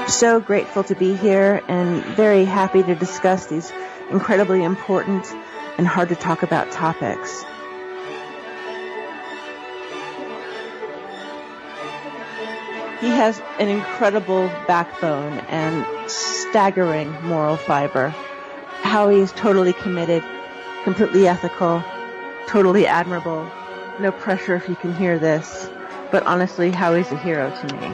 So grateful to be here and very happy to discuss these incredibly important and hard to talk about topics. He has an incredible backbone and staggering moral fiber. Howie is totally committed, completely ethical, totally admirable. No pressure if you can hear this, but honestly, Howie's a hero to me.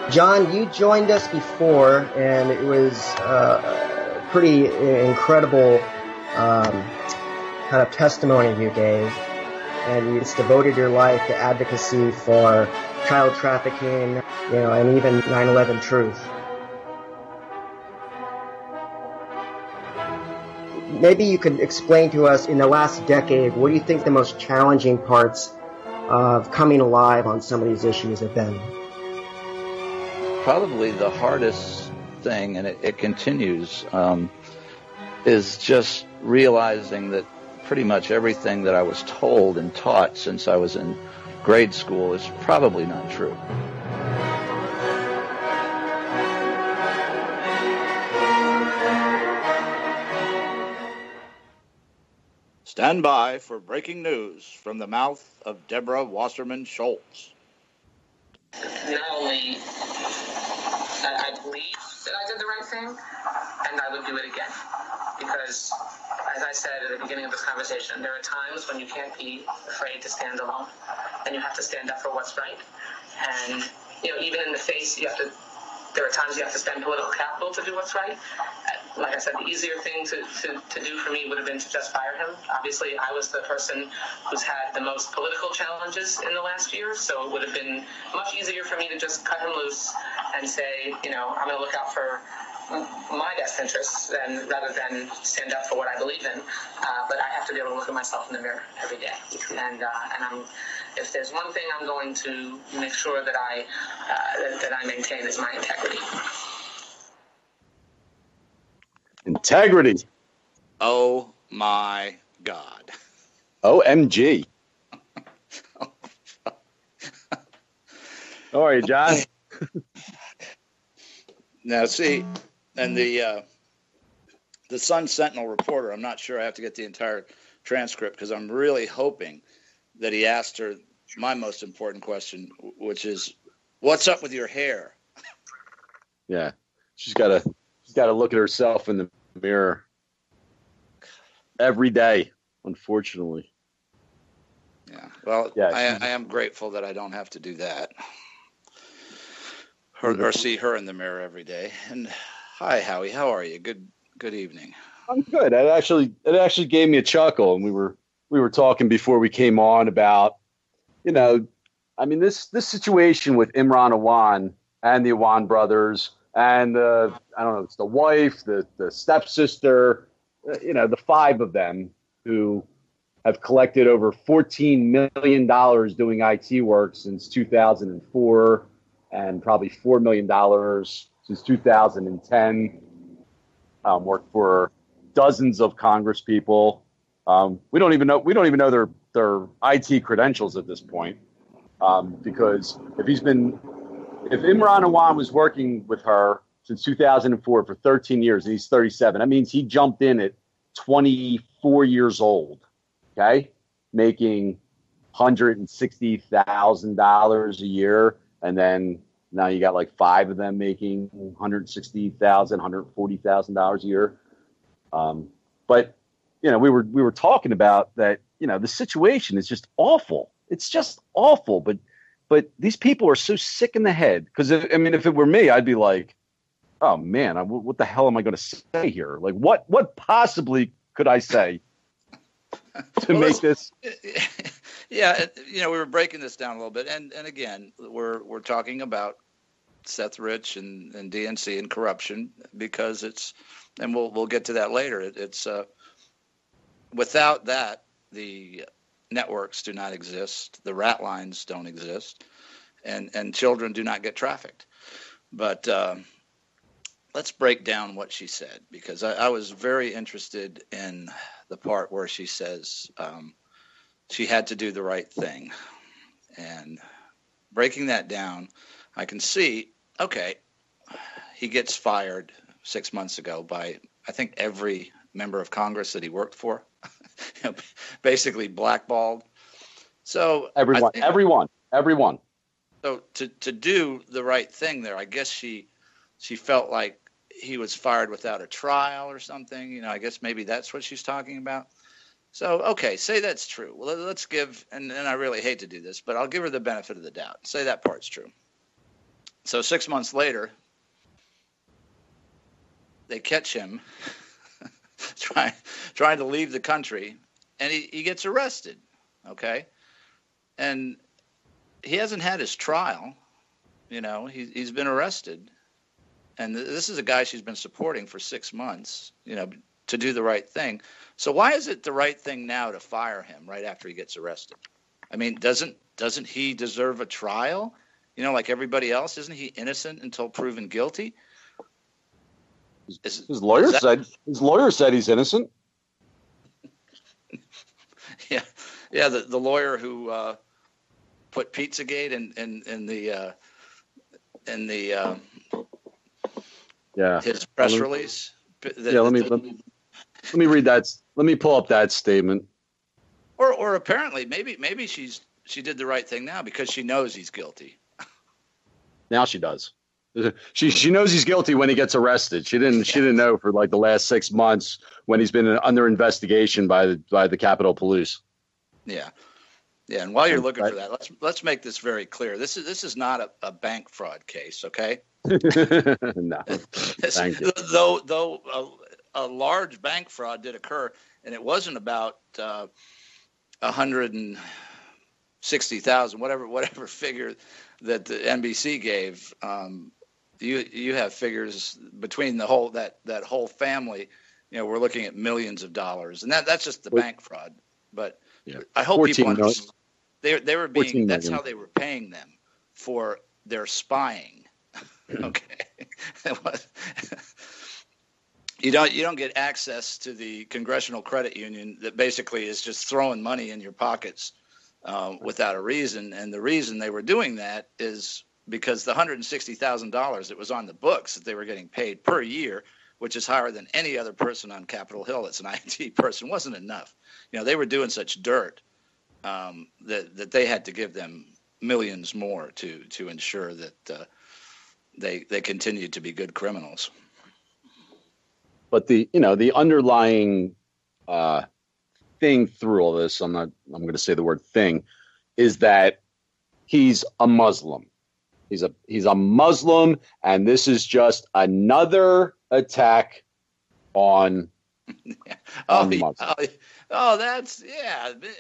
John, you joined us before, and it was a pretty incredible kind of testimony you gave, and you just devoted your life to advocacy for child trafficking, and even 9/11 truth. Maybe you could explain to us, in the last decade, what do you think the most challenging parts of coming alive on some of these issues have been? Probably the hardest thing, and it continues, is just realizing that pretty much everything that I was told and taught since I was in grade school is probably not true. Stand by for breaking news from the mouth of Deborah Wasserman Schultz. Not only I believe that I did the right thing, and I would do it again. Because, as I said at the beginning of this conversation, there are times when you can't be afraid to stand alone, and you have to stand up for what's right. And, even in the face, there are times you have to spend political capital to do what's right. Like I said, the easier thing to do for me would have been to just fire him. Obviously, I was the person who's had the most political challenges in the last year, so it would have been much easier for me to just cut him loose and say, I'm going to look out for my best interests rather than stand up for what I believe in. But I have to be able to look at myself in the mirror every day. And if there's one thing I'm going to make sure that I maintain is my integrity. Integrity. Oh my God. OMG. How are you, John? Now, see, and the Sun Sentinel reporter, I'm not sure I have to get the entire transcript because I'm really hoping that he asked her my most important question, which is, what's up with your hair? Yeah, she's got to look at herself in the mirror every day, unfortunately. Yeah, well, yeah, I am grateful that I don't have to do that. Or see her in the mirror every day. And hi, Howie, how are you? Good evening. I'm good. It actually gave me a chuckle, and we were talking before we came on about, this situation with Imran Awan and the Awan brothers, and I don't know, it's the wife, the stepsister, the five of them who have collected over $14 million doing IT work since 2004. And probably $4 million since 2010. Worked for dozens of Congress people. We don't even know their IT credentials at this point, because if Imran Awan was working with her since 2004 for 13 years and he's 37, that means he jumped in at 24 years old. Okay, making $160,000 a year. And then now you got like five of them making $160,000, $140,000 a year. But we were talking about that. The situation is just awful. It's just awful. But these people are so sick in the head. Because if it were me, I'd be like, oh man, what the hell am I going to say here? Like, what possibly could I say to make this? Yeah, we were breaking this down a little bit, and again, we're talking about Seth Rich and DNC and corruption because and we'll get to that later. It's without that, the networks do not exist, the rat lines don't exist, and children do not get trafficked. But let's break down what she said, because I was very interested in the part where she says she had to do the right thing. And breaking that down, I can see, okay, he gets fired 6 months ago by, I think, every member of Congress that he worked for, basically blackballed. So everyone. So to do the right thing there, I guess she felt like he was fired without a trial or something. I guess maybe that's what she's talking about. So, okay, say that's true. Well, let's give, and I really hate to do this, but I'll give her the benefit of the doubt. Say that part's true. So 6 months later, they catch him trying to leave the country, and he gets arrested, okay? And he hasn't had his trial. He's been arrested. And this is a guy she's been supporting for 6 months, to do the right thing. So why is it the right thing now to fire him right after he gets arrested? I mean, doesn't he deserve a trial? Like everybody else, isn't he innocent until proven guilty? His lawyer said he's innocent. Yeah. The lawyer who put Pizzagate in the his press release. Let me read that. Let me pull up that statement. Or apparently, maybe she did the right thing now because she knows he's guilty. Now she does. She knows he's guilty when he gets arrested. She didn't know for like the last 6 months when he's been under investigation by the Capitol Police. Yeah. And while you're looking for that, let's make this very clear. This is not a bank fraud case, okay? No. Thank you. Though a large bank fraud did occur, and it wasn't about 160,000, whatever figure that the NBC gave. You have figures between the whole that whole family. We're looking at millions of dollars, and that's just the bank fraud. But I hope people understand. They were being. That's how they were paying them for their spying. Okay. You don't get access to the Congressional Credit Union that basically is just throwing money in your pockets without a reason. And the reason they were doing that is because the $160,000 that was on the books that they were getting paid per year, which is higher than any other person on Capitol Hill that's an IT person, wasn't enough. They were doing such dirt that they had to give them millions more to ensure that they continued to be good criminals. But the underlying thing through all this, I'm going to say the word thing, is that he's a Muslim. He's a Muslim, and this is just another attack on Muslims.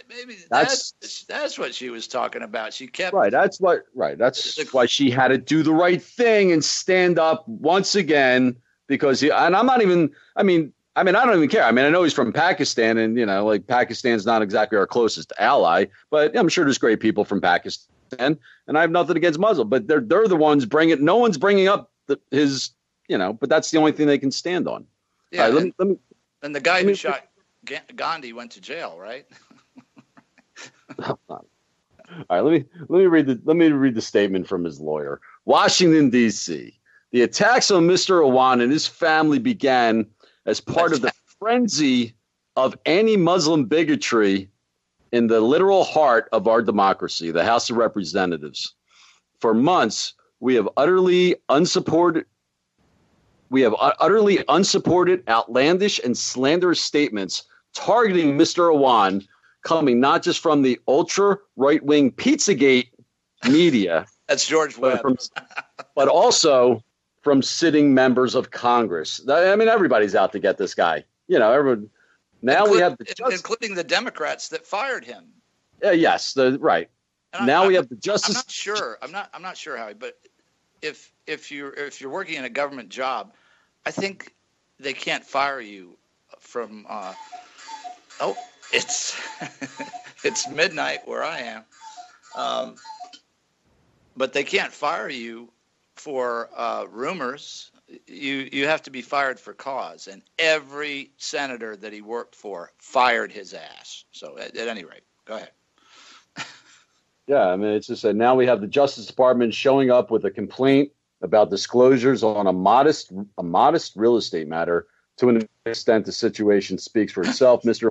Maybe that's what she was talking about. She kept That's why she had to do the right thing and stand up once again. Because I don't even care. I know he's from Pakistan, and Pakistan's not exactly our closest ally, but I'm sure there's great people from Pakistan, and I have nothing against Muslim, but they're the ones bringing. No one's bringing up his, but that's the only thing they can stand on. Yeah, let me, and the guy who shot Gandhi went to jail, right? All right, let me read the statement from his lawyer. Washington, D.C. The attacks on Mr. Awan and his family began as part of the frenzy of anti-Muslim bigotry in the literal heart of our democracy, the House of Representatives. For months, we have utterly unsupported, outlandish and slanderous statements targeting Mr. Awan, coming not just from the ultra right-wing Pizzagate media. That's George Webb. But also from sitting members of Congress. Everybody's out to get this guy. Everyone. Now we have including the Democrats that fired him. Yes, right. We have the Justice. I'm not sure, Howie, but if you're working in a government job, I think they can't fire you from. It's it's midnight where I am. but they can't fire you for rumors. You have to be fired for cause, and every senator that he worked for fired his ass. So at any rate, go ahead. Yeah, I mean, it's just that now we have the Justice Department showing up with a complaint about disclosures on a modest real estate matter. To an extent, the situation speaks for itself. Mr.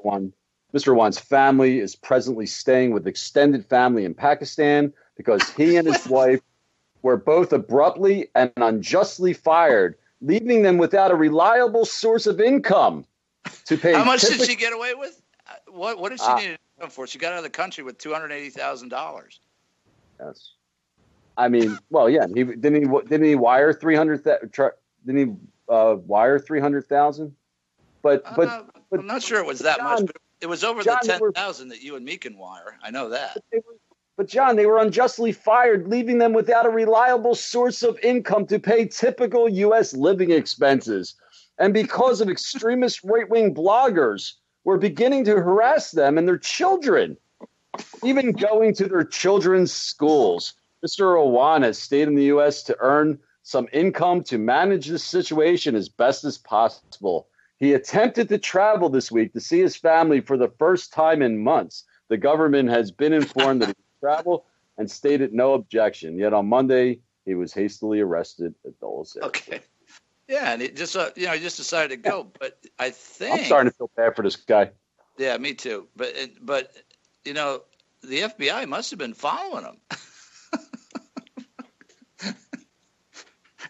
Wan's family is presently staying with extended family in Pakistan because he and his wife were both abruptly and unjustly fired, leaving them without a reliable source of income to pay. How much did she get away with? What did she need income for? She got out of the country with $280,000. Yes, I mean, well, yeah. Didn't he wire 300? Didn't he wire 300,000? But I'm not sure it was that John, much. But it was over John, the 10,000 that you and me can wire. I know that. But John, they were unjustly fired, leaving them without a reliable source of income to pay typical U.S. living expenses. And because of extremist right-wing bloggers, were beginning to harass them and their children, even going to their children's schools. Mr. Owan has stayed in the U.S. to earn some income to manage this situation as best as possible. He attempted to travel this week to see his family for the first time in months. The government has been informed that he can travel and stated no objection. Yet on Monday, he was hastily arrested at Dulles Airport. Okay. Yeah, and it just he just decided to go. But I think I'm starting to feel bad for this guy. Yeah, me too. But the FBI must have been following him,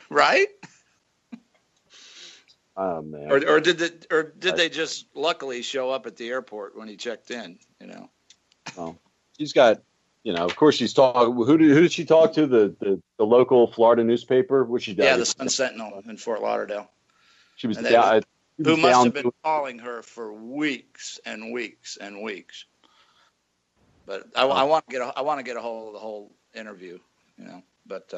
right? Oh man. Or did they just luckily show up at the airport when he checked in? Well, she's got. Of course, she's talking. Who did she talk to? The local Florida newspaper? Which she does? Yeah, the Sun Sentinel in Fort Lauderdale. She was down. Who must have been calling her for weeks and weeks and weeks. But I want to get a hold of the whole interview. But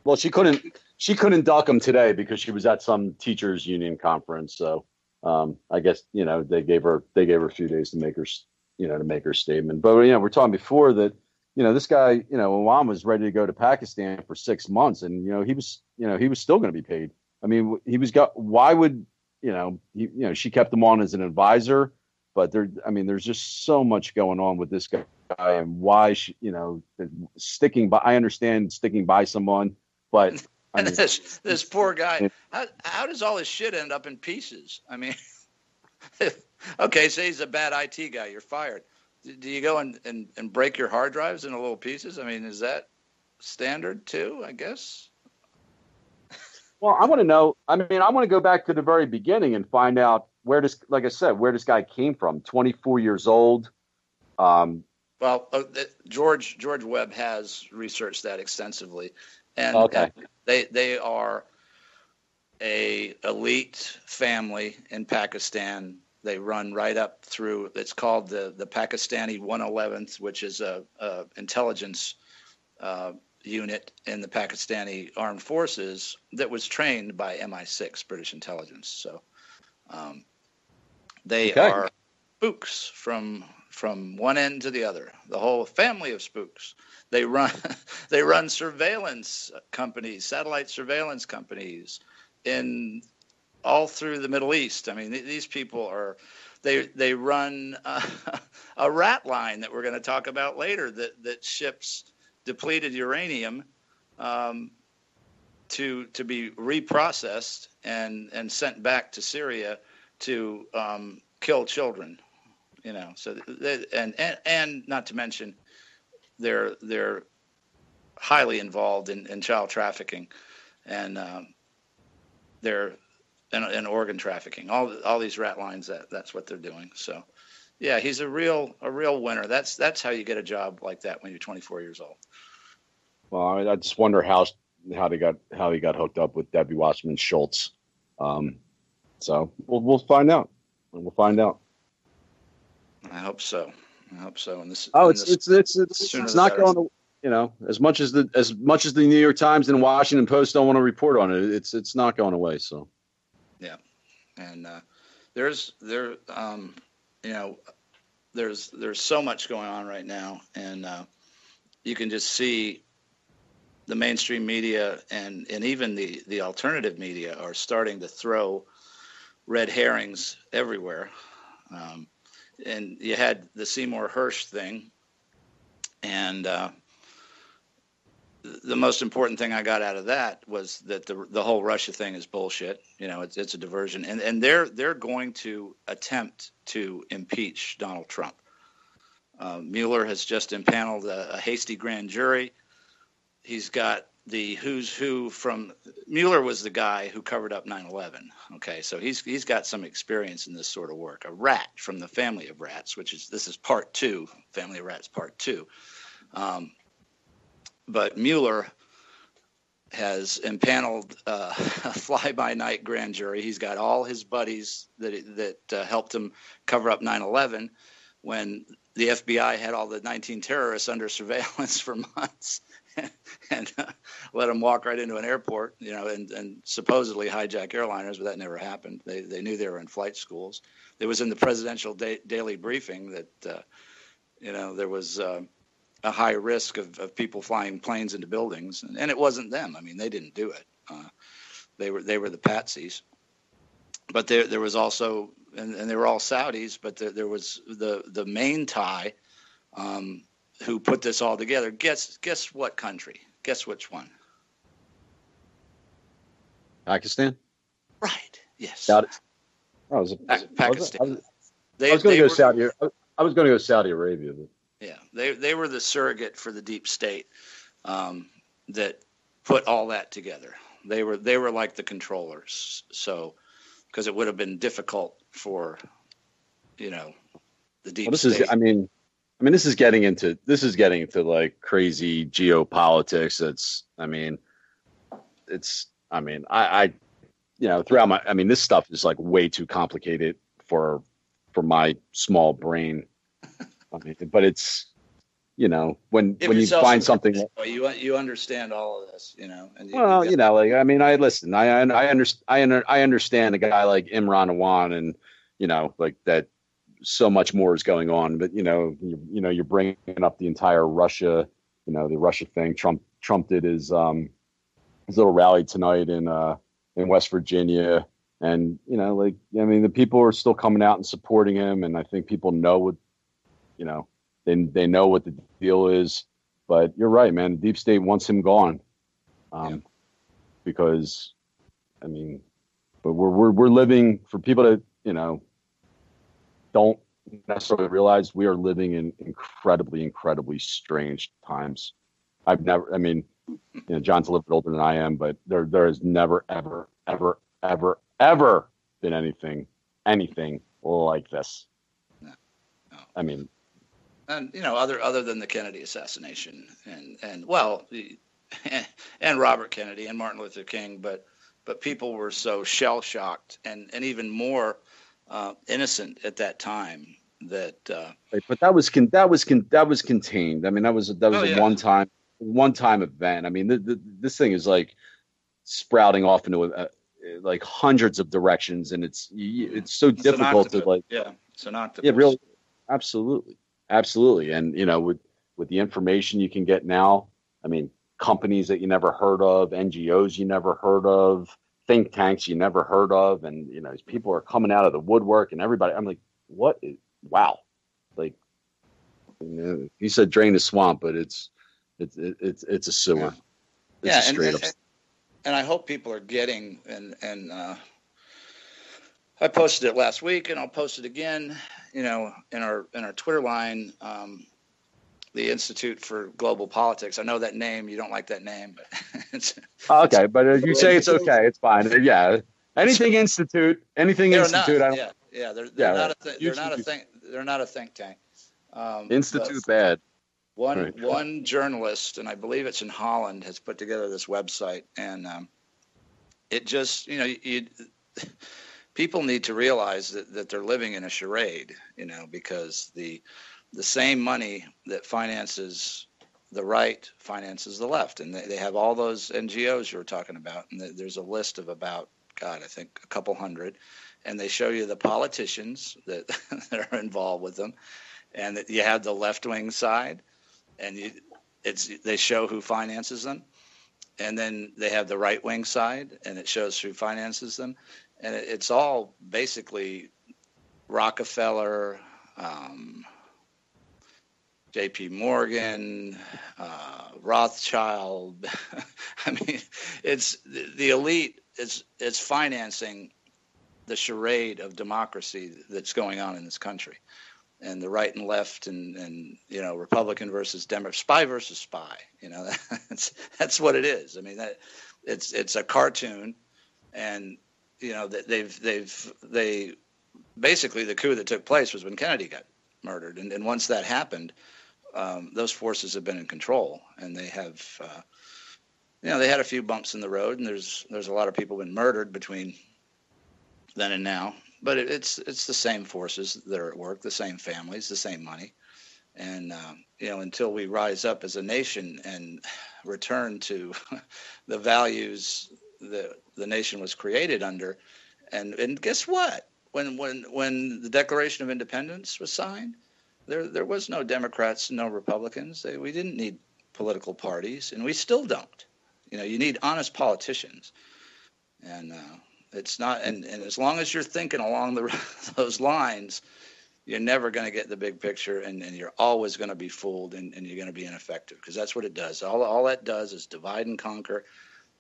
well, she couldn't duck him today because she was at some teachers union conference. So I guess they gave her a few days to make her statement. But we're talking before that this guy Owan was ready to go to Pakistan for 6 months, and he was still going to be paid. I mean, why would she kept him on as an advisor, but there's just so much going on with this guy, and why sticking by. I understand sticking by someone, but this poor guy. How does all his shit end up in pieces? I mean, okay, say he's a bad IT guy, you're fired. Do you go and break your hard drives into little pieces? I mean, is that standard too? I guess. Well, I want to know. I mean, I want to go back to the very beginning and find out where this guy came from. 24 years old. Well, George Webb has researched that extensively, and okay. They are a elite family in Pakistan. They run right up through. It's called the Pakistani 111th, which is a intelligence unit in the Pakistani armed forces that was trained by MI6, British intelligence. So they are spooks from one end to the other. The whole family of spooks. They run surveillance companies, satellite surveillance companies in all through the Middle East. I mean, these people are. They run a rat line that we're going to talk about later that ships depleted uranium to be reprocessed and sent back to Syria to kill children. So and not to mention they're highly involved in child trafficking and they're in organ trafficking. All these rat lines that's what they're doing. So yeah, he's a real winner. That's how you get a job like that when you're 24 years old. Well, I just wonder how he got hooked up with Debbie Wasserman Schultz. So we'll find out. We'll find out. I hope so. And this. It's not going to. As much as the New York Times and Washington Post don't want to report on it, it's not going away. So. Yeah, and there's so much going on right now, and you can just see the mainstream media and even the alternative media are starting to throw red herrings everywhere. And you had the Seymour Hersh thing, and the most important thing I got out of that was that the whole Russia thing is bullshit. It's a diversion, and they're going to attempt to impeach Donald Trump. Mueller has just impaneled a hasty grand jury. He's got the who's who from Mueller was the guy who covered up 9/11. Okay, so he's got some experience in this sort of work. A rat from the family of rats, this is part 2, Family of Rats part 2. But Mueller has impaneled a fly-by-night grand jury. He's got all his buddies that helped him cover up 9/11 when the FBI had all the 19 terrorists under surveillance for months and let them walk right into an airport, and supposedly hijack airliners, but that never happened. They knew they were in flight schools. It was in the presidential daily briefing that, there was a high risk of people flying planes into buildings, and it wasn't them. I mean, they didn't do it. They were the patsies. But there was also, and they were all Saudis, but there was the main Thai who put this all together. Guess what country? Guess which one? Pakistan? Right. Yes. Saudi. Pakistan. I was going to go Saudi. I was going to go Saudi Arabia. But. Yeah, they were the surrogate for the deep state that put all that together. They were like the controllers. So, because it would have been difficult for, the deep state. This is getting into like crazy geopolitics. This stuff is like way too complicated for my small brain. But it's, when you find something, you understand all of this, And I understand a guy like Imran Awan, and like that. So much more is going on, but you're bringing up the entire Russia, the Russia thing. Trump did his little rally tonight in West Virginia, and the people are still coming out and supporting him, and I think people know what. They know what the deal is, but you're right, man. The deep state wants him gone, because, but we're living, for people that don't necessarily realize, we are living in incredibly strange times. John's a little bit older than I am, but there has never ever been anything like this. No. And other than the Kennedy assassination and Robert Kennedy and Martin Luther King, but people were so shell shocked and even more innocent at that time that. Right, but that was contained. That was a one-time event. This thing is like sprouting off into like hundreds of directions, and it's so difficult to like. Yeah, it's an octopus. Yeah, really, absolutely. And with the information you can get now, companies that you never heard of, NGOs you never heard of, think tanks you never heard of, and people are coming out of the woodwork, and everybody. I'm like, what? Wow! Like, you said drain the swamp, but it's a sewer. Yeah, and I hope people are getting and I posted it last week, and I'll post it again. In our Twitter line, the Institute for Global Politics. I know that name. You don't like that name, but it's okay. But if you say it's okay, it's fine. Yeah, anything Institute. They're Institute. Not, They're not a think tank. Institute bad. One journalist, and I believe it's in Holland, has put together this website, and it just people need to realize that they're living in a charade, because the same money that finances the right finances the left, and they have all those NGOs you were talking about, and there's a list of about, I think a couple hundred, and they show you the politicians that are involved with them, and that you have the left-wing side, and they show who finances them, and then they have the right wing side, and it shows who finances them, and it's all basically Rockefeller, J.P. Morgan, Rothschild. I mean, it's the elite is financing the charade of democracy that's going on in this country, and the right and left, and Republican versus Democrat, spy versus spy. That's what it is. I mean, that it's a cartoon, and they basically, the coup that took place was when Kennedy got murdered, and once that happened, those forces have been in control, and they have they had a few bumps in the road, and there's a lot of people been murdered between then and now, but it's the same forces that are at work, the same families, the same money, and until we rise up as a nation and return to the values that the nation was created under, and guess what? When the Declaration of Independence was signed, there was no Democrats, no Republicans. We didn't need political parties, and we still don't. You need honest politicians, and it's not. And as long as you're thinking along those lines, you're never going to get the big picture, and you're always going to be fooled, and you're going to be ineffective, because that's what it does. All that does is divide and conquer,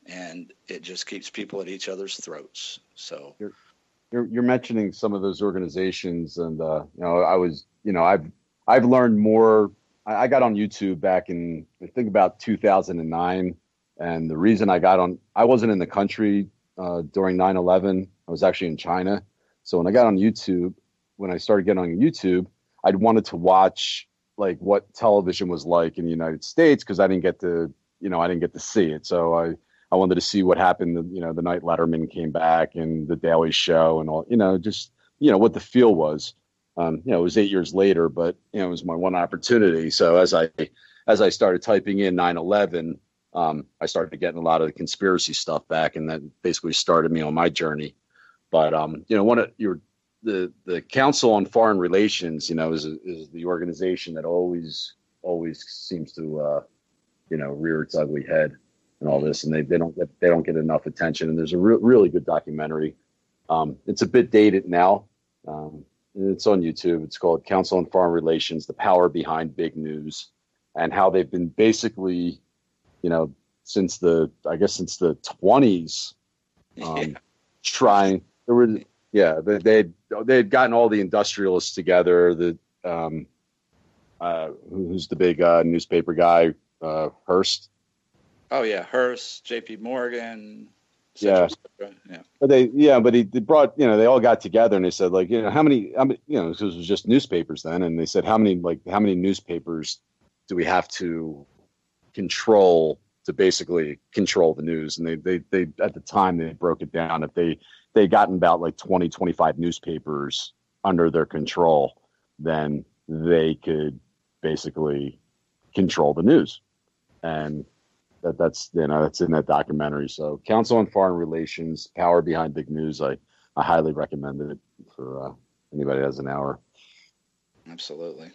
and it just keeps people at each other's throats. So you're mentioning some of those organizations, and I've learned more. I got on YouTube back in, I think, about 2009, and the reason I wasn't in the country during 9/11. I was actually in China. So when I got on YouTube, when I started getting on YouTube, I'd wanted to watch like what television was like in the United States, because I didn't get to see it. So I wanted to see what happened, the night Letterman came back and the Daily Show and all, just what the feel was. It was 8 years later, but it was my one opportunity. So as I started typing in 9/11, I started getting a lot of the conspiracy stuff back, and that basically started me on my journey. But the Council on Foreign Relations, is the organization that always seems to rear its ugly head and all this, and they don't get enough attention. And there's a really good documentary. It's a bit dated now. It's on YouTube. It's called Council on Foreign Relations: The Power Behind Big News, and how they've been basically, since the 20s, trying. They had gotten all the industrialists together. Who's the big newspaper guy? Hearst. Oh yeah, Hearst, J.P. Morgan. Yeah. But they brought, they all got together and they said, like, how many, because it was just newspapers then, and they said, how many newspapers do we have to control to basically control the news? And they at the time they broke it down that they gotten about like 20, 25 newspapers under their control, then they could basically control the news. And that's in that documentary. So Council on Foreign Relations: Power Behind Big News. I highly recommend it for anybody that has an hour. Absolutely.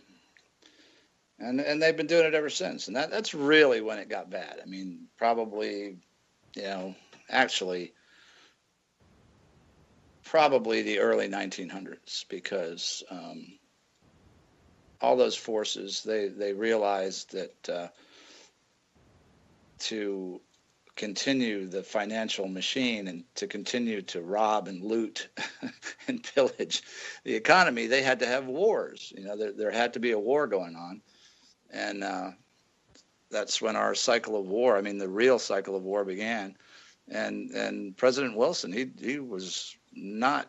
And they've been doing it ever since. And that's really when it got bad. I mean, probably, probably the early 1900s, because all those forces, they realized that to continue the financial machine and to continue to rob and loot and pillage the economy, they had to have wars. There had to be a war going on. And that's when our cycle of war, the real cycle of war began. And President Wilson, he did not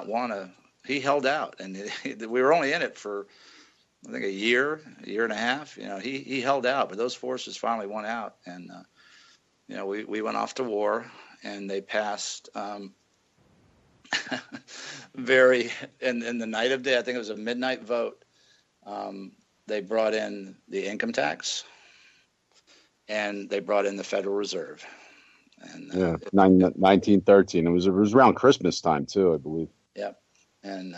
want to, he held out. And we were only in it for, I think, a year and a half. He held out, but those forces finally won out, and we went off to war, and they passed in the night of day. I think it was a midnight vote. They brought in the income tax, and they brought in the Federal Reserve. And 1913. It was around Christmas time too, I believe. Yeah, and.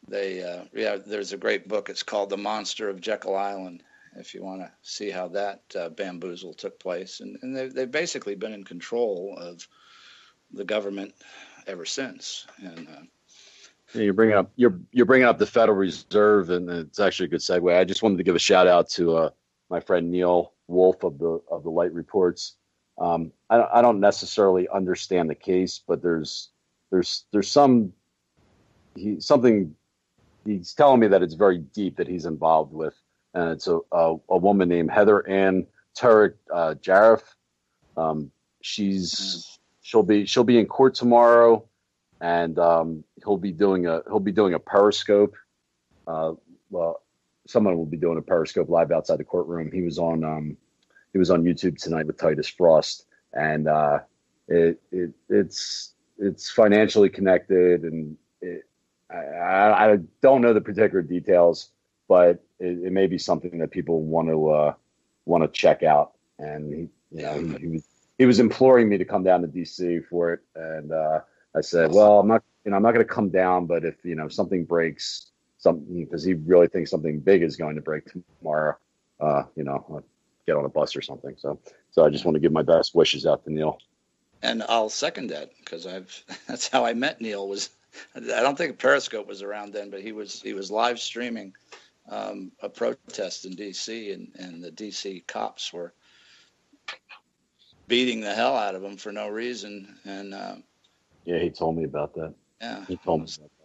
There's a great book. It's called The Monster of Jekyll Island, if you want to see how that bamboozle took place. And they've basically been in control of the government ever since. And Yeah, you're bringing up the Federal Reserve, and it's actually a good segue. I just wanted to give a shout out to my friend Neil Wolf of the Light Reports. I don't necessarily understand the case, but there's something he's telling me that it's very deep that he's involved with, and it's a woman named Heather Ann Turek Jaref. She'll be in court tomorrow, and he'll be doing a Periscope. Well, someone will be doing a Periscope live outside the courtroom. He was on YouTube tonight with Titus Frost, and it's financially connected, and I don't know the particular details, but it may be something that people want to check out. And he was imploring me to come down to DC for it, and I said, well, I'm not going to come down, but if something breaks, because he really thinks something big is going to break tomorrow, I'll get on a bus or something. So I just want to give my best wishes out to Neil. And I'll second that, because that's how I met Neil. I don't think Periscope was around then, but he was live streaming a protest in D.C. and the D.C. cops were beating the hell out of him for no reason. And yeah, he told me about that. Yeah, he told me about that.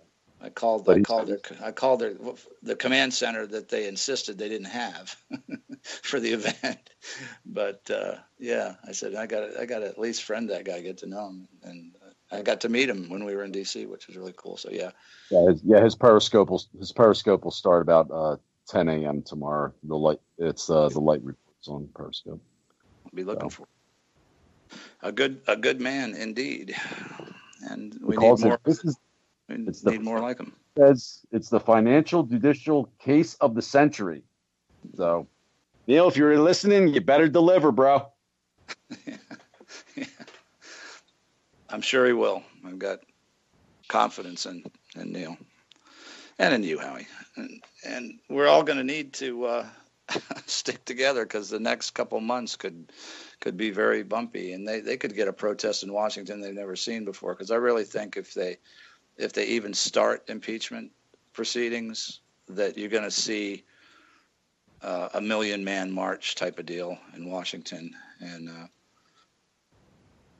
I called the command center that they insisted they didn't have for the event. But yeah, I said I got to at least friend that guy, get to know him, and I got to meet him when we were in DC, which was really cool. So his Periscope will start about 10 a.m. tomorrow. The light reports on Periscope. I'll be looking for a good man indeed, and we need more. Need more like him. It's the financial judicial case of the century. So, Neil, if you're listening, you better deliver, bro. Yeah. I'm sure he will. I've got confidence in Neil and in you, Howie. And we're all going to need to stick together, because the next couple months could be very bumpy, and they could get a protest in Washington they've never seen before. Because I really think if they even start impeachment proceedings, that you're going to see a 1 million man march type of deal in Washington. And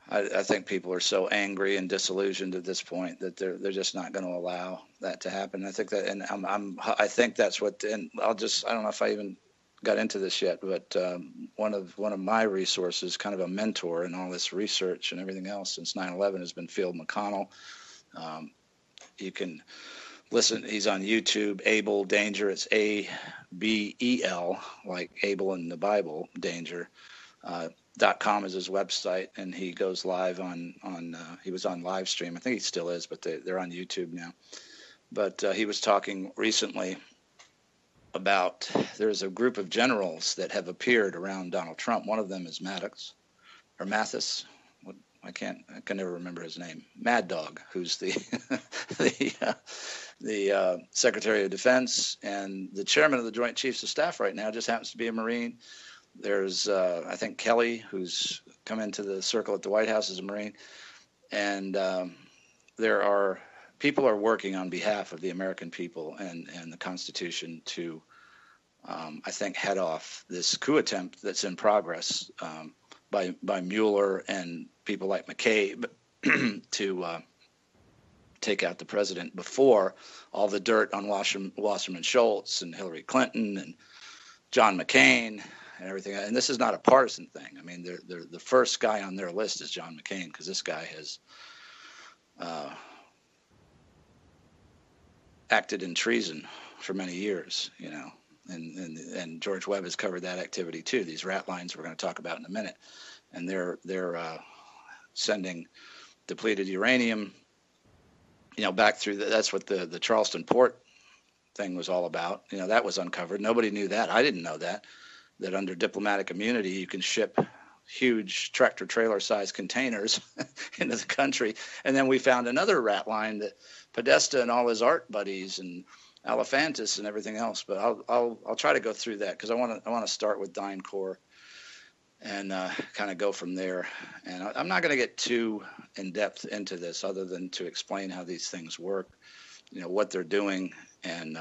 I think people are so angry and disillusioned at this point that they're just not going to allow that to happen. I think that, and I think that's what. And I don't know if I even got into this yet, but one of my resources, kind of a mentor in all this research and everything else since 9/11, has been Field McConnell. You can listen. He's on YouTube. Abel Danger. It's ABEL, like Abel in the Bible. Danger. .com is his website, and he goes live on he was on live stream. I think he still is, but they're on YouTube now. But he was talking recently about there's a group of generals that have appeared around Donald Trump. One of them is Mathis. I can never remember his name. Mad Dog, who's the the Secretary of Defense and the chairman of the Joint Chiefs of Staff right now, just happens to be a Marine. There's I think Kelly, who's come into the circle at the White House as a Marine, and people are working on behalf of the American people and the Constitution to I think head off this coup attempt that's in progress by Mueller and people like McCabe to take out the president before all the dirt on Wasserman Schultz and Hillary Clinton and John McCain and everything. And this is not a partisan thing. I mean, the first guy on their list is John McCain, because this guy has acted in treason for many years, and George Webb has covered that activity too. These rat lines we're going to talk about in a minute, and they're sending depleted uranium, back through that's what the Charleston port thing was all about. That was uncovered. Nobody knew that. I didn't know that under diplomatic immunity, you can ship huge tractor trailer sized containers into the country. And then we found another rat line that Podesta and all his art buddies and Elephantis and everything else. But I'll try to go through that because I want to start with DynCorp and kind of go from there. And I'm not going to get too in depth into this, other than to explain how these things work, what they're doing, and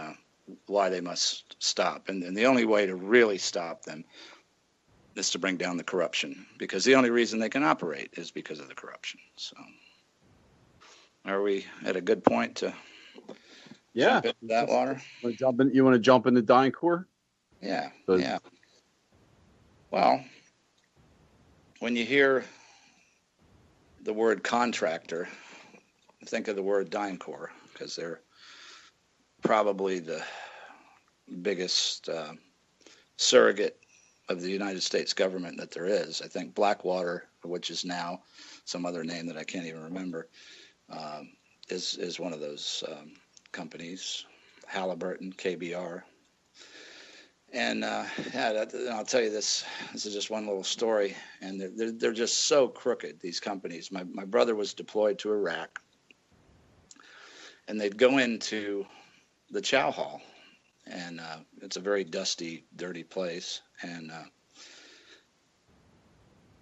why they must stop. And the only way to really stop them is to bring down the corruption, because the only reason they can operate is because of the corruption. So, are we at a good point to? Yeah, jump into that water. You want to jump into DynCorp? Yeah. Yeah. Well, when you hear the word contractor, think of the word DynCorp, because they're probably the biggest surrogate of the United States government that there is. I think Blackwater, which is now some other name that I can't even remember, is one of those companies. Halliburton, KBR. And I'll tell you this. This is just one little story, and they're just so crooked, these companies. My brother was deployed to Iraq, and they'd go into the chow hall, and it's a very dusty, dirty place, and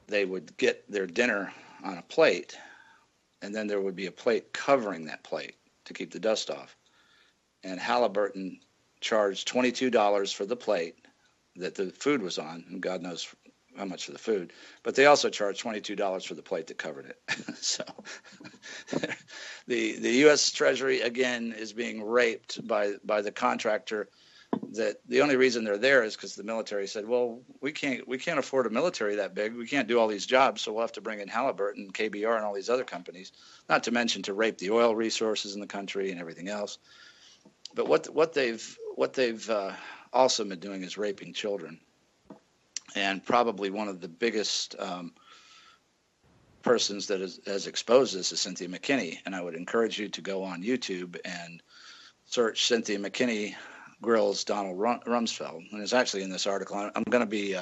they would get their dinner on a plate, and then there would be a plate covering that plate to keep the dust off. And Halliburton charged $22 for the plate that the food was on, and God knows how much for the food, but they also charged $22 for the plate that covered it. So the U.S. Treasury, again, is being raped by the contractor. That the only reason they're there is because the military said, well, we can't afford a military that big. We can't do all these jobs, so we'll have to bring in Halliburton, KBR, and all these other companies, not to mention to rape the oil resources in the country and everything else. But what they've also been doing is raping children, and probably one of the biggest persons that has exposed this is Cynthia McKinney. And I would encourage you to go on YouTube and search Cynthia McKinney grills Donald Rumsfeld. And it's actually in this article. I'm going to be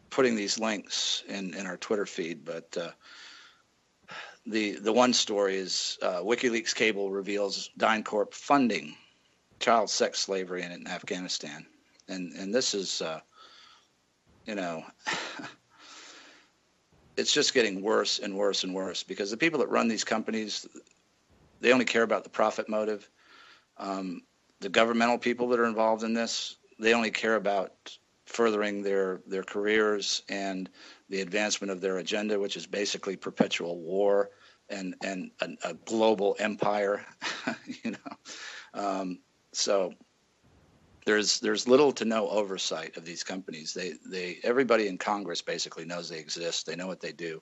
putting these links in our Twitter feed, but. The one story is WikiLeaks cable reveals DynCorp funding child sex slavery in Afghanistan, and this is it's just getting worse and worse and worse, because the people that run these companies, they only care about the profit motive. The governmental people that are involved in this, they only care about furthering their careers and the advancement of their agenda, which is basically perpetual war and a global empire. So there's little to no oversight of these companies. Everybody in Congress basically knows they exist. They know what they do.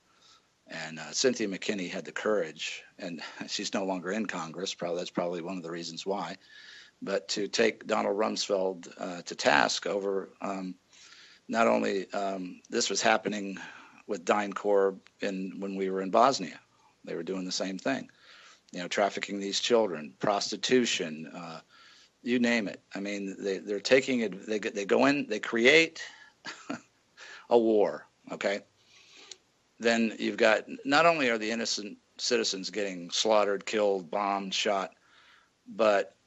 And Cynthia McKinney had the courage, and she's no longer in Congress. That's probably one of the reasons why. But to take Donald Rumsfeld to task over not only this was happening with DynCorp when we were in Bosnia. They were doing the same thing, trafficking these children, prostitution, you name it. I mean, they're taking it. They go in, they create a war. Okay. Then you've got, not only are the innocent citizens getting slaughtered, killed, bombed, shot, but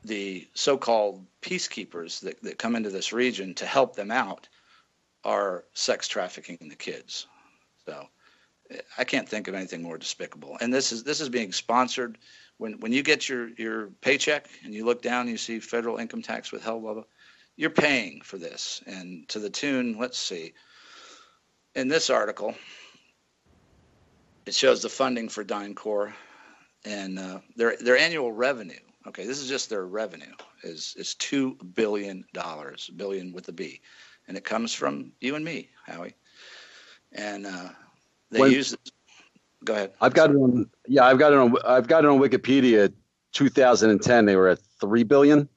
the so-called peacekeepers that come into this region to help them out are sex trafficking the kids. So I can't think of anything more despicable. And this is being sponsored. When you get your paycheck and you look down and you see federal income tax withheld, blah, blah, you're paying for this. And to the tune, let's see, in this article, it shows the funding for DynCorp and their annual revenue. Okay, this is just their revenue is $2 billion, billion with a B, and it comes from you and me, Howie. And they use it. Go ahead. I've got it on Wikipedia. 2010, they were at $3 billion.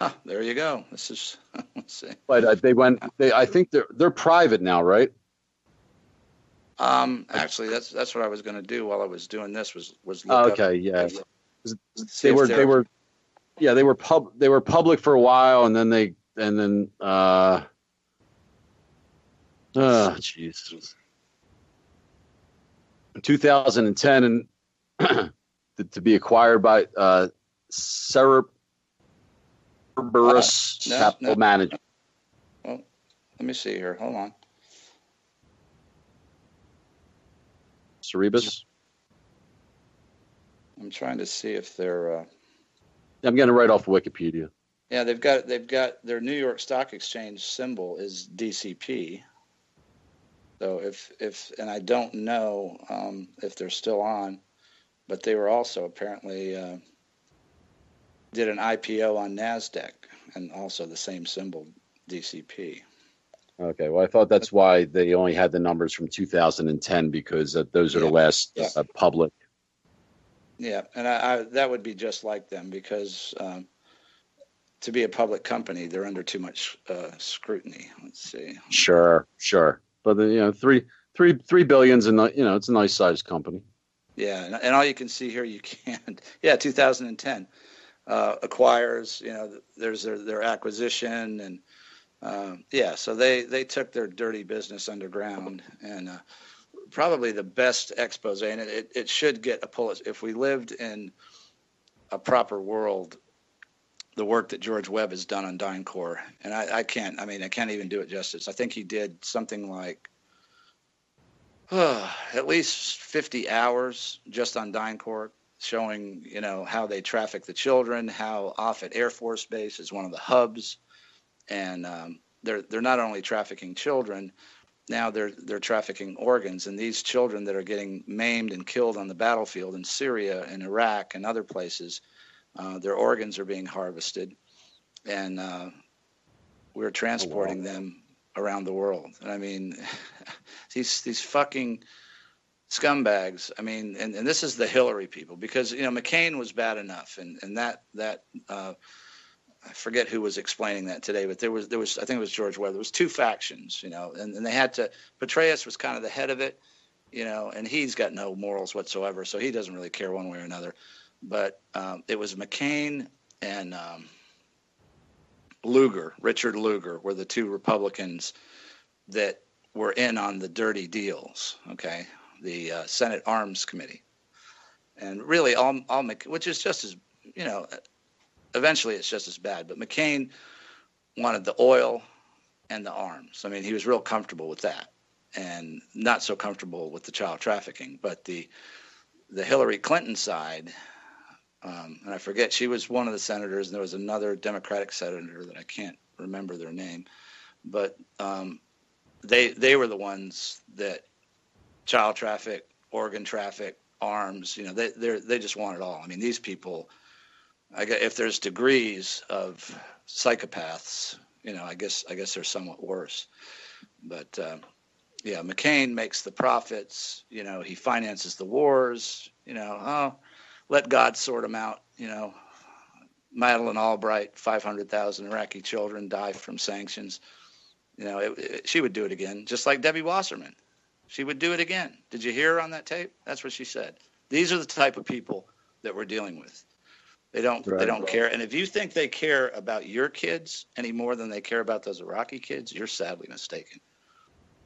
Huh, there you go. This is let's see. But I think they're private now, right? Actually, that's what I was going to do while I was doing this was look okay, yeah. They were public for a while, and then jeez. In 2010, and to be acquired by Cerberus Capital Management. Well, let me see here. Hold on. Cerberus. I'm trying to see if they're. I'm getting it right off Wikipedia. Yeah, they've got their New York Stock Exchange symbol is DCP. So and I don't know if they're still on, but they were also apparently did an IPO on NASDAQ and also the same symbol, DCP. Okay, well, I thought that's why they only had the numbers from 2010 because those are the last public. Yeah, and I that would be just like them because to be a public company, they're under too much scrutiny. Let's see. Sure. But $3 billion, and it's a nice sized company. Yeah, and all you can see here, you can't. Yeah, 2010 acquires. There's their acquisition, and so they took their dirty business underground, and probably the best expose, and it should get a Pulitzer. If we lived in a proper world, the work that George Webb has done on DynCorp, and I can't even do it justice. I think he did something like at least 50 hours just on DynCorp, showing how they traffic the children, how Offutt Air Force Base is one of the hubs, and they're not only trafficking children, now they're trafficking organs, and these children that are getting maimed and killed on the battlefield in Syria and Iraq and other places, their organs are being harvested, and we're transporting them around the world. And I mean, these fucking scumbags. I mean, and this is the Hillary people, because McCain was bad enough, and that I forget who was explaining that today, but there was I think it was George Webb. There was two factions, and they had to. Petraeus was kind of the head of it, and he's got no morals whatsoever, so he doesn't really care one way or another. But it was McCain and Richard Lugar were the two Republicans that were in on the dirty deals. Okay, the Senate Arms Committee, and really which is just as eventually it's just as bad. But McCain wanted the oil and the arms. I mean, he was real comfortable with that, and not so comfortable with the child trafficking. But the Hillary Clinton side. And I forget, she was one of the senators, and there was another Democratic senator that I can't remember their name, but they were the ones that child traffic, organ traffic, arms. They just want it all. I mean, these people. If there's degrees of psychopaths, I guess they're somewhat worse. But McCain makes the profits. He finances the wars. Let God sort them out. Madeleine Albright, 500,000 Iraqi children die from sanctions. She would do it again, just like Debbie Wasserman. She would do it again. Did you hear her on that tape? That's what she said. These are the type of people that we're dealing with. They don't care. And if you think they care about your kids any more than they care about those Iraqi kids, you're sadly mistaken.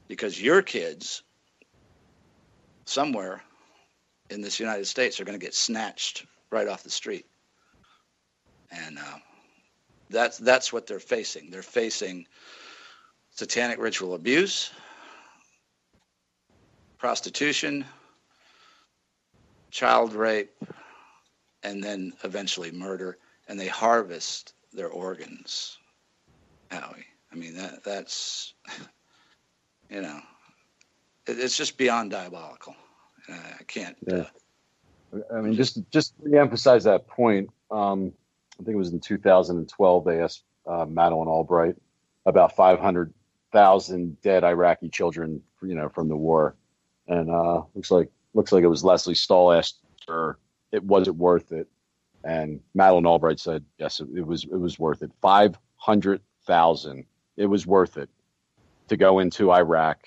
Because your kids somewhere in this United States are going to get snatched right off the street. And that's what they're facing. They're facing satanic ritual abuse, prostitution, child rape, and then eventually murder. And they harvest their organs, Howie. I mean, that's, it's just beyond diabolical. I can't. Yeah. I mean, just to reemphasize that point, I think it was in 2012 they asked Madeleine Albright about 500,000 dead Iraqi children, from the war, and looks like it was Leslie Stahl asked her, was it worth it? And Madeleine Albright said yes, it was worth it. 500,000. It was worth it to go into Iraq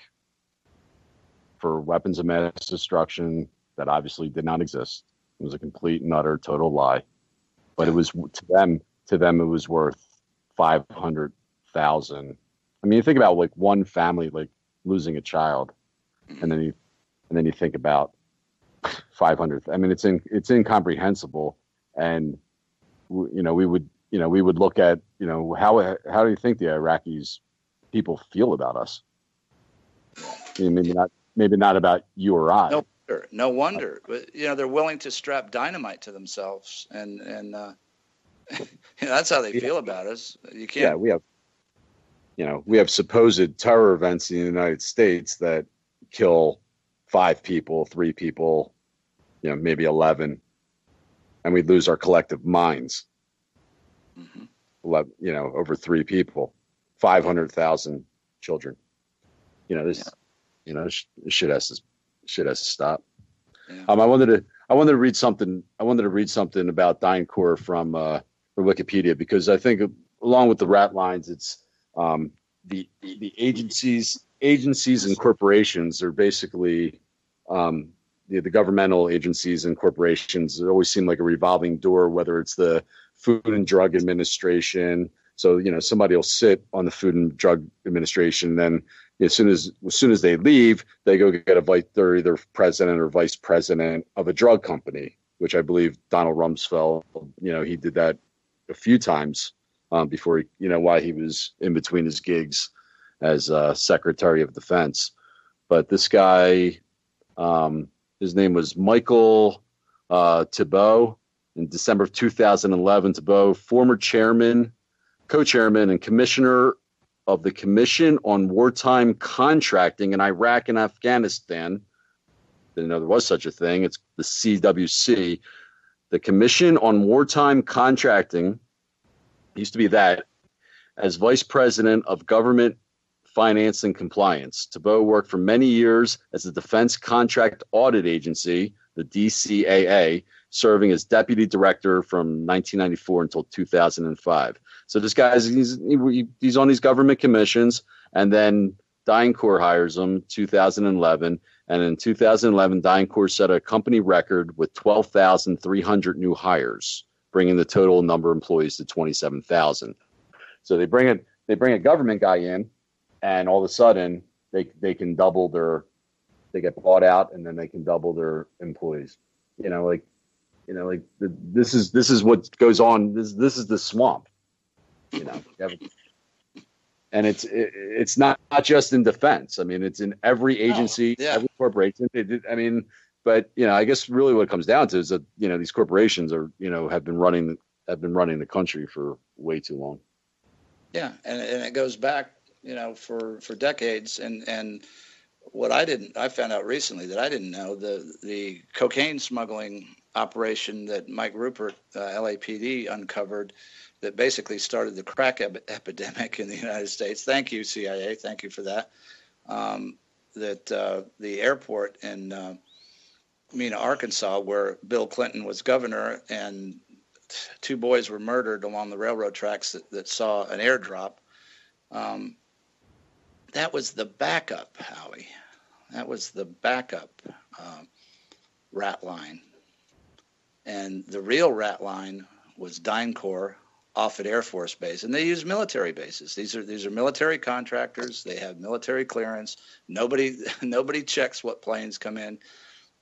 for weapons of mass destruction that obviously did not exist. It was a complete and utter total lie. But it was to them it was worth 500,000. I mean, you think about like one family like losing a child, and then you think about 500. I mean, it's incomprehensible. And we would look at, how do you think the Iraqis people feel about us? I mean, maybe not about you or I. No wonder. But, they're willing to strap dynamite to themselves, and that's how they feel about us. You can't. Yeah, we have supposed terror events in the United States that kill 5 people, 3 people, maybe 11, and we lose our collective minds. Mm-hmm. 11, over 3 people, 500,000 children. This shit has to stop. Yeah. I wanted to read something. I wanted to read something about DynCorp from Wikipedia, because I think, along with the rat lines, it's the agencies and corporations are basically the governmental agencies and corporations. It always seem like a revolving door, whether it's the Food and Drug Administration. So somebody will sit on the Food and Drug Administration, then as soon as they leave, they go get they're either president or vice president of a drug company, which I believe Donald Rumsfeld, he did that a few times before while he was in between his gigs as Secretary of Defense. But this guy, his name was Michael Thibault. In December of 2011, Thibault, former chairman, co-chairman, and commissioner of the Commission on Wartime Contracting in Iraq and Afghanistan. Didn't know there was such a thing. It's the CWC. The Commission on Wartime Contracting used to be that. As vice president of government finance and compliance, Thibault worked for many years as the Defense Contract Audit Agency, the DCAA, serving as deputy director from 1994 until 2005. So this guy, he's on these government commissions, and then DynCorp hires him 2011. And in 2011, DynCorp set a company record with 12,300 new hires, bringing the total number of employees to 27,000. So they bring a government guy in, and all of a sudden they can double they get bought out, and then they can double their employees. This is what goes on. This is the swamp. And it's not just in defense. I mean, it's in every agency, every corporation. But I guess really what it comes down to is that these corporations are have been running the country for way too long. Yeah, and it goes back for decades. And what I found out recently that I didn't know, the cocaine smuggling operation that Mike Rupert, LAPD, uncovered, that basically started the crack epidemic in the United States. Thank you, CIA. Thank you for that. The airport in Mena, Arkansas, where Bill Clinton was governor, and 2 boys were murdered along the railroad tracks that saw an airdrop. That was the backup, Howie. That was the backup rat line. And the real rat line was DynCorp, Offutt Air Force Base, and they use military bases. These are military contractors. They have military clearance. Nobody checks what planes come in,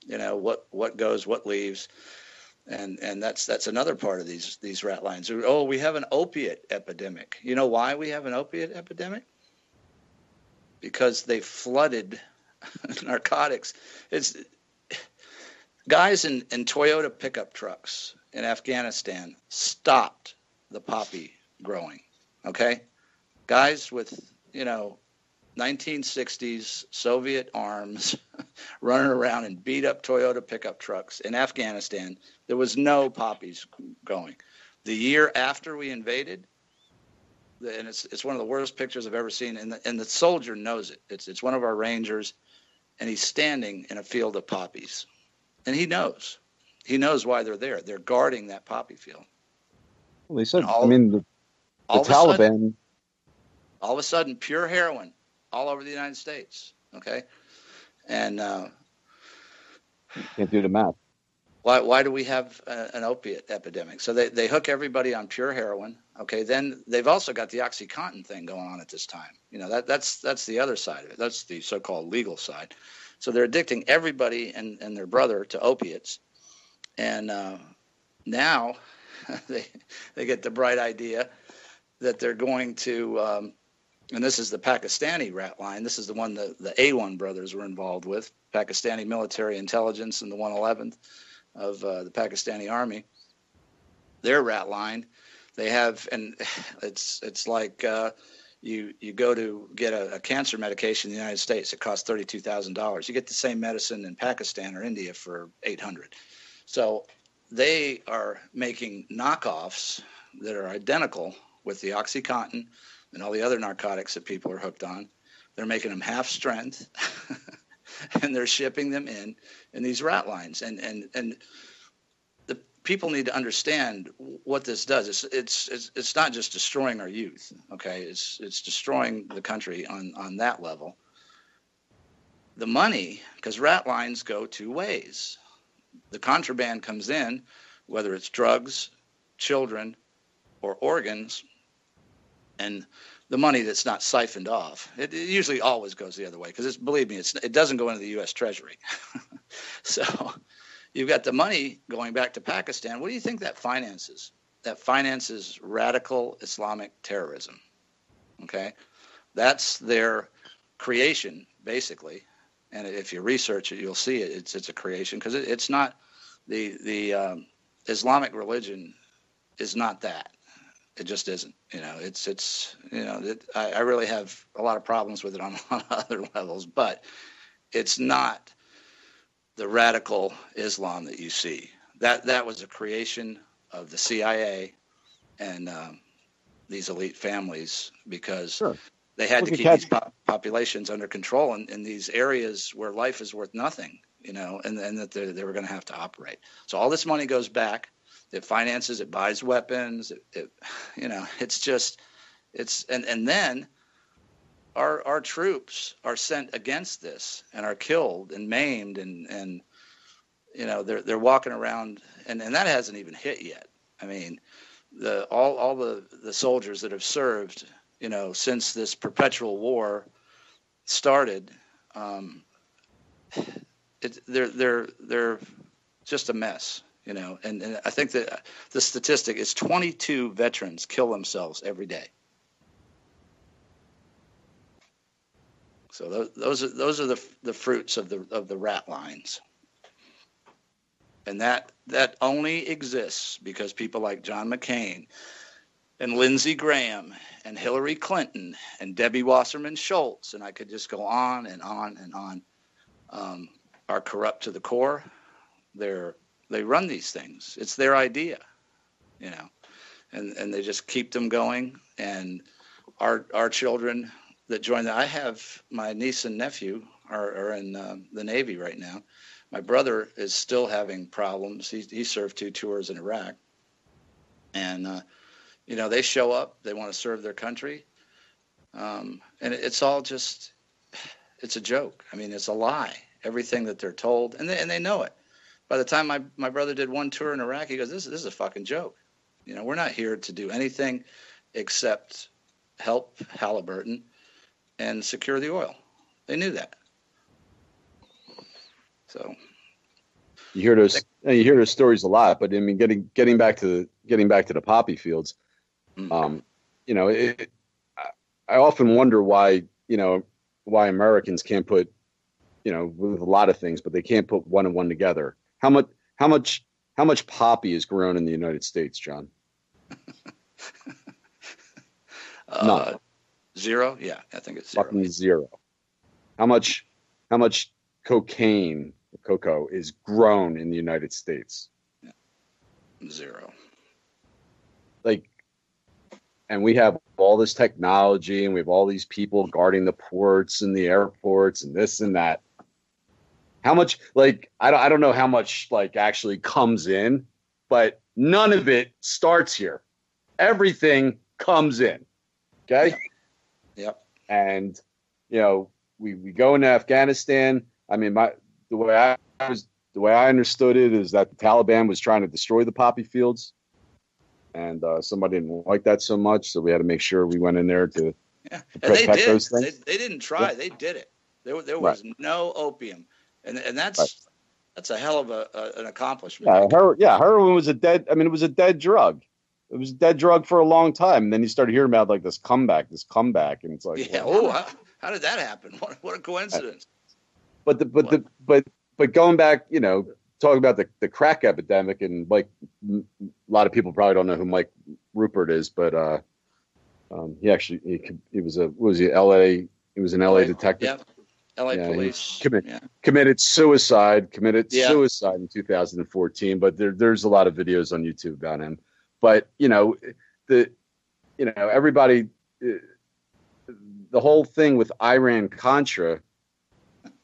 what goes, what leaves, and that's another part of these rat lines. Oh, we have an opiate epidemic. You know why we have an opiate epidemic? Because they flooded narcotics. It's guys in Toyota pickup trucks in Afghanistan stopped the poppy growing. Okay, guys with 1960s Soviet arms running around in beat up Toyota pickup trucks in Afghanistan. There was no poppies going. The year after we invaded, and it's one of the worst pictures I've ever seen, and the soldier knows it. It's one of our Rangers, and he's standing in a field of poppies, and he knows why they're there. They're guarding that poppy field. Well, they said, the Taliban. All of a sudden, pure heroin all over the United States. Okay, and can't do the math. Why do we have an opiate epidemic? So they hook everybody on pure heroin. Okay, then they've also got the OxyContin thing going on at this time. That's the other side of it. That's the so-called legal side. So they're addicting everybody and their brother to opiates. And now they get the bright idea that they're going to, and this is the Pakistani rat line. This is the one the A1 brothers were involved with, Pakistani military intelligence and the 111th of the Pakistani army. Their rat line, they have, and it's like you go to get a cancer medication in the United States. It costs $32,000. You get the same medicine in Pakistan or India for $800. So they are making knockoffs that are identical with the OxyContin and all the other narcotics that people are hooked on. They're making them half strength, and they're shipping them in these rat lines. And the people need to understand what this does. It's not just destroying our youth, okay? It's destroying the country on that level. The money, because rat lines go two ways. The contraband comes in, whether it's drugs, children, or organs, and the money that's not siphoned off, it usually always goes the other way, because believe me, it doesn't go into the U.S. Treasury. So you've got the money going back to Pakistan. What do you think that finances? That finances radical Islamic terrorism. Okay, that's their creation, basically. And if you research it, you'll see it. It's a creation, because it's not the Islamic religion is not that. It just isn't. I really have a lot of problems with it on other levels, but it's not the radical Islam that you see. That was a creation of the CIA and these elite families, because Sure. they had to keep these populations under control in these areas where life is worth nothing, and that they were going to have to operate. So all this money goes back. It finances, it buys weapons, and then our troops are sent against this and are killed and maimed, and they're walking around, and that hasn't even hit yet. I mean, all the soldiers that have served, since this perpetual war started, they're just a mess. And I think that the statistic is 22 veterans kill themselves every day. So those are the fruits of the rat lines, and that only exists because people like John McCain and Lindsey Graham and Hillary Clinton and Debbie Wasserman Schultz, and I could just go on and on and on, are corrupt to the core. They run these things. It's their idea, and they just keep them going. And our children that join I have my niece and nephew are in the Navy right now. My brother is still having problems. He served 2 tours in Iraq, and they show up. They want to serve their country, and it's all just it's a joke. I mean, it's a lie. Everything that they're told, and they know it. By the time my brother did 1 tour in Iraq, he goes, this is a fucking joke. We're not here to do anything except help Halliburton and secure the oil. They knew that. So you hear those stories a lot, but I mean, getting back to the poppy fields, I often wonder why Americans can't put, with a lot of things, but they can't put one and one together. How much poppy is grown in the United States, John? None. 0? Yeah, I think it's 0. Fucking 0. How much cocoa is grown in the United States? Yeah. 0. And we have all this technology, and we have all these people guarding the ports and the airports and this and that. How much, I don't know how much, actually comes in, but none of it starts here. Everything comes in. Okay? Yep. And, we go into Afghanistan. I mean, the way I understood it is that the Taliban was trying to destroy the poppy fields. And somebody didn't like that so much, so we had to make sure we went in there to protect those things. They didn't try. Yeah. They did it. There was no opium. And that's That's a hell of an accomplishment. Heroin was it was a dead drug. It was a dead drug for a long time. And then you started hearing about like this comeback, and it's like, yeah. How did that happen? What a coincidence. But going back, talking about the crack epidemic, and like a lot of people probably don't know who Mike Rupert is, but he was an LA detective. Yep. LA police. Committed suicide in 2014, but there's a lot of videos on YouTube about him. But everybody, the whole thing with Iran-Contra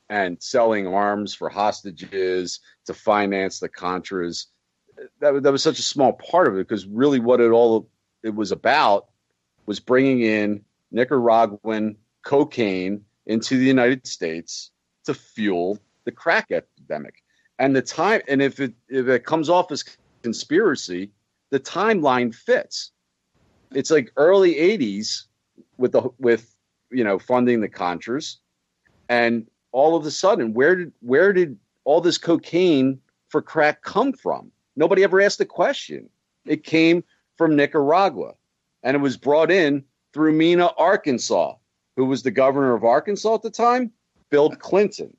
and selling arms for hostages to finance the Contras, that was such a small part of it, because really what it was about was bringing in Nicaraguan cocaine into the United States to fuel the crack epidemic. And if it comes off as conspiracy, the timeline fits. It's like early 80s with funding the Contras, and all of a sudden, where did all this cocaine for crack come from? Nobody ever asked the question. It came from Nicaragua, and it was brought in through Mena, Arkansas. Who was the governor of Arkansas at the time? Bill Clinton.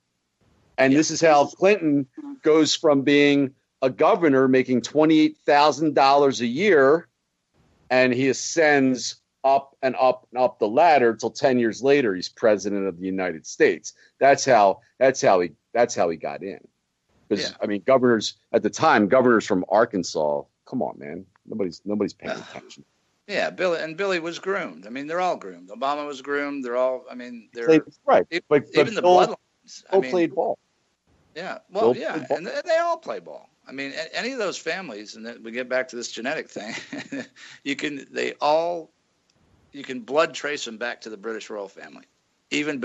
And this is how Clinton goes from being a governor making $28,000 a year, and he ascends up and up and up the ladder until 10 years later he's president of the United States. That's how he got in. Because governors at the time, governors from Arkansas, come on, man, nobody's paying attention. Yeah, Billy was groomed. I mean, they're all groomed. Obama was groomed. They're all. I mean, right. But even the bloodlines. Bill played ball. Yeah. Well, and they all play ball. I mean, any of those families, and then we get back to this genetic thing. you can blood trace them back to the British royal family. Even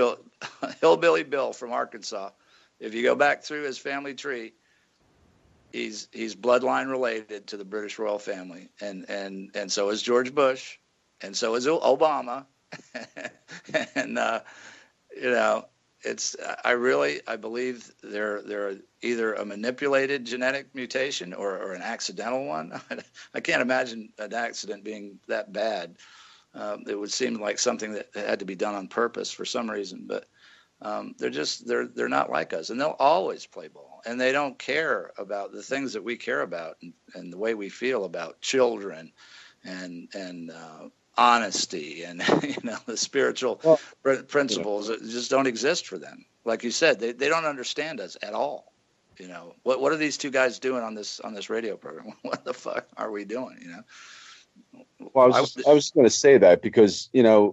Hillbilly Bill from Arkansas. If you go back through his family tree, he's bloodline related to the British royal family, and so is George Bush, and so is Obama, and I believe they're either a manipulated genetic mutation or an accidental one. I can't imagine an accident being that bad. It would seem like something that had to be done on purpose for some reason, but they're not like us, and they'll always play ball, and they don't care about the things that we care about, and the way we feel about children and honesty and the spiritual principles that just don't exist for them. Like you said, they don't understand us at all. What are these two guys doing on this radio program? What the fuck are we doing? Well, I was going to say that because I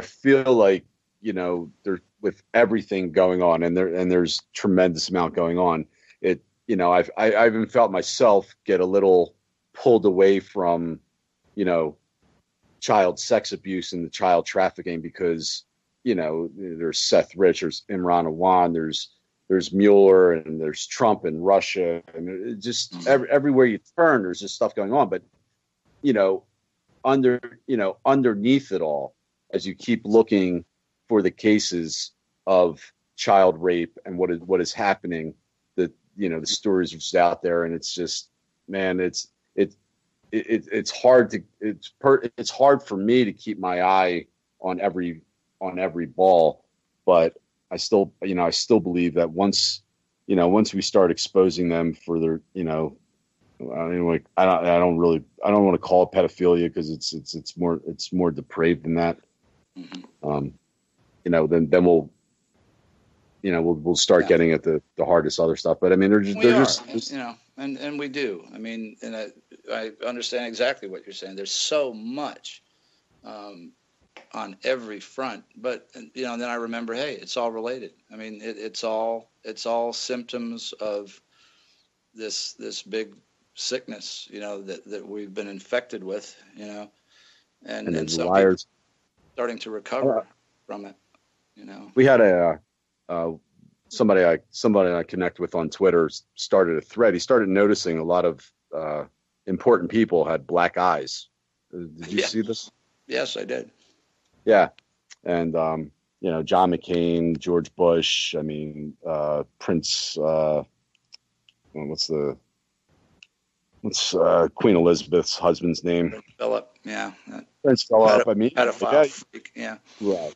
feel like there, with everything going on, and there's tremendous amount going on. I've even felt myself get a little pulled away from child sex abuse and the child trafficking, because there's Seth Rich, there's Imran Awan, there's Mueller, and there's Trump and Russia, and it just everywhere you turn, there's just stuff going on. But underneath it all, as you keep looking for the cases of child rape and what is happening, that the stories are just out there, and it's just, man, it's hard for me to keep my eye on every ball, but I still believe that once we start exposing them for their, I don't want to call it pedophilia, because it's more depraved than that. Mm-hmm. Then we'll start getting at the hardest other stuff. But I mean, and we do. I mean, and I understand exactly what you're saying. There's so much on every front, but then I remember, hey, it's all related. I mean, it's all symptoms of this big sickness, that we've been infected with, and some liars starting to recover from it. We had somebody I connect with on Twitter started a thread. He started noticing a lot of important people had black eyes. Did you see this? Yes, I did. Yeah, and John McCain, George Bush. I mean, Prince. What's Queen Elizabeth's husband's name? Prince Philip. Yeah. Prince Philip. Pedophile freak. Yeah. Right.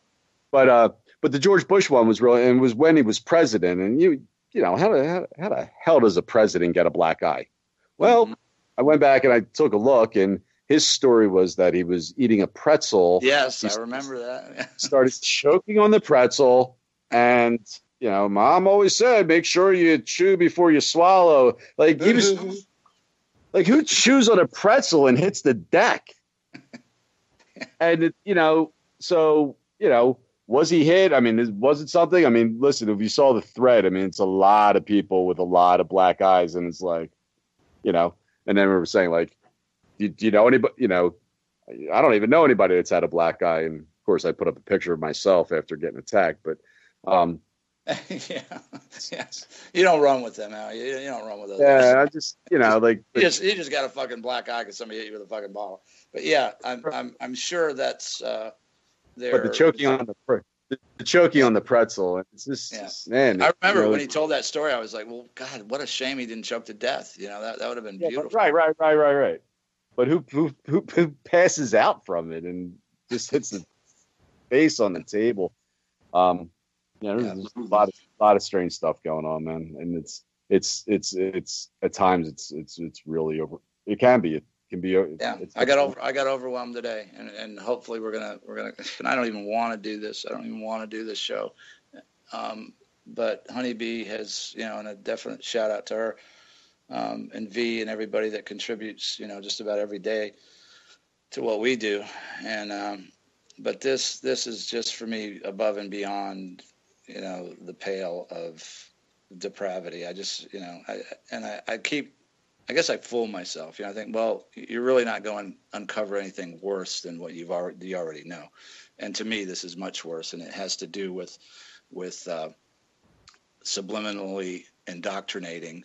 But the George Bush one was really, and was when he was president. And how the hell does a president get a black eye? Well, I went back and I took a look, and his story was that he was eating a pretzel. Yes, I remember that. Started choking on the pretzel, and Mom always said, make sure you chew before you swallow. Like, he was like, who chews on a pretzel and hits the deck? And was he hit? I mean, was it something? I mean, listen, if you saw the thread, I mean, it's a lot of people with a lot of black eyes, and it's like, and then we were saying, like, do you know anybody? I don't even know anybody that's had a black eye, and of course, I put up a picture of myself after getting attacked. But yes, you don't run with them, Howie. You don't run with those. Yeah, I just like you just got a fucking black eye because somebody hit you with a fucking bottle. But yeah, I'm sure that's But the choking on the pretzel, it's just man. I remember when he told that story, I was like, well, God, what a shame he didn't choke to death. That would have been beautiful. Right. But who passes out from it and just hits the face on the table? There's a lot of strange stuff going on, man, and it's at times it's really over. It can be. Yeah, I got overwhelmed today, and hopefully we're gonna. And I don't even want to do this. I don't even want to do this show. But Honeybee has, and a definite shout out to her, and V and everybody that contributes, just about every day to what we do. And but this is just for me above and beyond, the pale of depravity. I just, I guess I fool myself. I think, well, you're really not going to uncover anything worse than what you already know. And to me, this is much worse, and it has to do with subliminally indoctrinating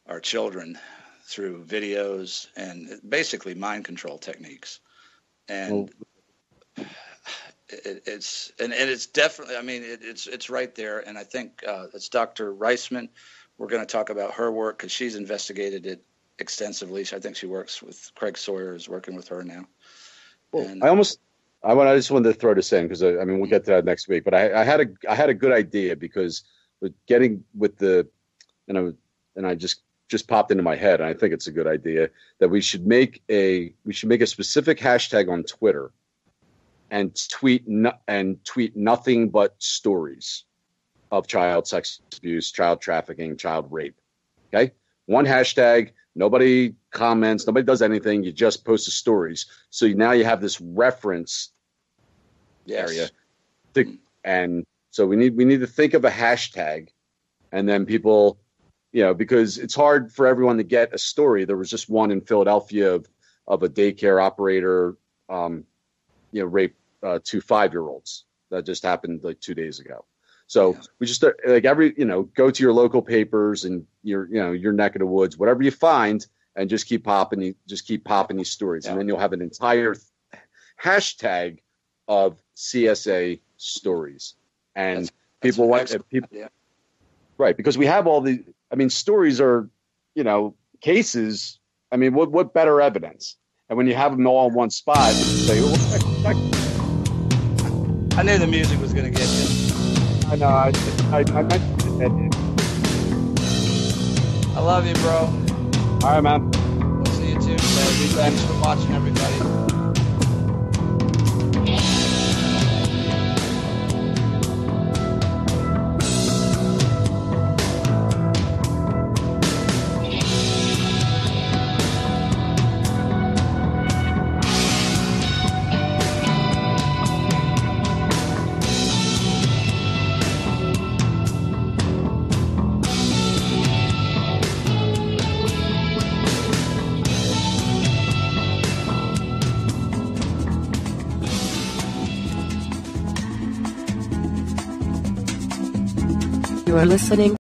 our children through videos and basically mind control techniques. And it's definitely, I mean, it's right there. And I think it's Dr. Reisman. We're going to talk about her work because she's investigated it extensively. I think she works with Craig Sawyer, is working with her now. Well, and, I just wanted to throw this in because we'll get to that next week. But I had a good idea because and I just popped into my head, and I think it's a good idea that we should make a specific hashtag on Twitter and tweet nothing but stories of child sex abuse, child trafficking, child rape. Okay? One hashtag, nobody comments, nobody does anything, you just post the stories. So now you have this reference area. And so we need to think of a hashtag, and then people, because it's hard for everyone to get a story. There was just one in Philadelphia of a daycare operator, raped 2 5-year-olds. That just happened like 2 days ago. So we just go to your local papers and your neck of the woods, whatever you find, and just keep popping these stories. And then you'll have an entire hashtag of CSA stories. And people right. Because we have all the, stories are, cases. I mean, what better evidence? And when you have them all in one spot, you say, I knew the music was going to get you. I know. I mentioned it. I love you, bro. All right, man. We'll see you Tuesday. Thanks for watching, everybody. You are listening